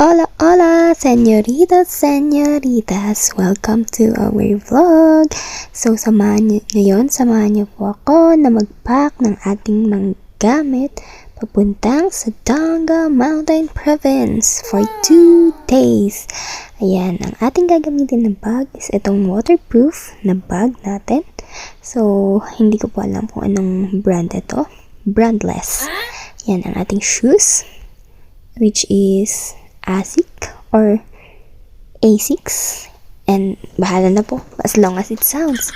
Hola, hola, señoritas, señoritas. Welcome to our vlog. So, samahan niyo po ako na mag-pack ng ating mga gamit papuntang sa Danga Mountain Province for 2 days. Ayan, ang ating gagamitin na bag is itong waterproof na bag natin. So, hindi ko po alam kung anong brand ito. Brandless. Yan ang ating shoes, which is ASIC or ASICS, and bahala na po as long as it sounds.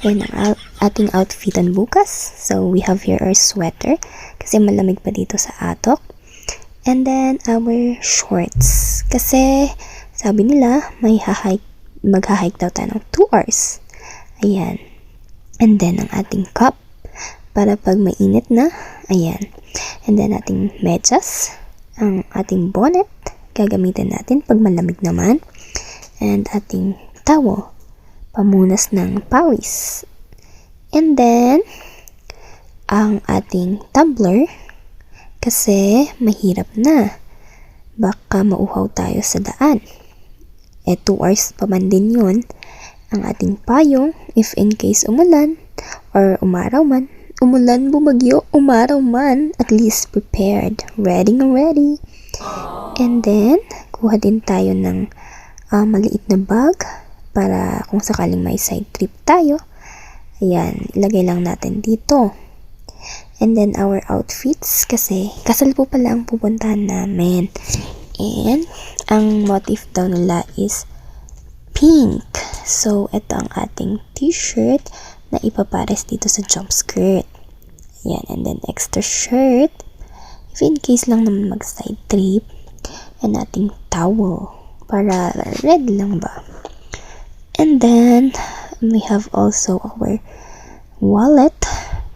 Yan ang ating outfitan bukas. So we have here our sweater kasi malamig pa dito sa atok, and then our shorts kasi sabi nila magha-hike daw tayo ng 2 hours. Ayan, and then ang ating cup para pag mainit na. Ayan, and then ating medyas, ang ating bonnet gagamitin natin pag malamig naman, and ating towel pamunas ng pawis, and then ang ating tumbler kasi mahirap na, baka mauhaw tayo sa daan. 2 hours pa man din yun. Ang ating payong if in case umulan or umaraw man, umulan, bumagyo, umaraw man, at least prepared, ready na ready. And then, kuha din tayo ng maliit na bag para kung sakaling may side trip tayo. Ayan, ilagay lang natin dito. And then, our outfits, kasi kasal po pala ang pupuntahan namin. And, ang motif daw nila is pink. So, ito ang ating t-shirt na ipapares dito sa jump skirt. Ayan, and then extra shirt if in case lang naman mag-side trip, and ating towel para red lang ba. And then we have also our wallet,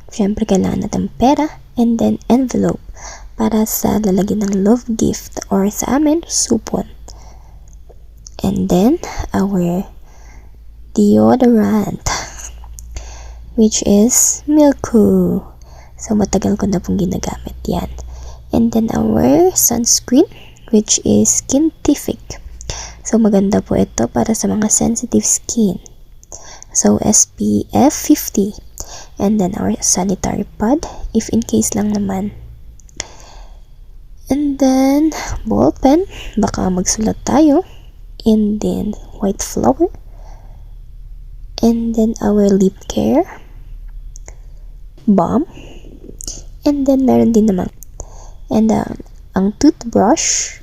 syempre kailangan natin pera, and then envelope para sa lalagyan ng love gift or sa amin supon. And then our deodorant, which is Milku. So, matagal ko na pong ginagamit yan. And then, our sunscreen, which is Skintific. So, maganda po ito para sa mga sensitive skin. So, SPF 50. And then, our sanitary pad, if in case lang naman. And then, ball pen, baka magsulat tayo. And then, white flower. And then, our lip care balm. And then, meron din naman. And ang toothbrush,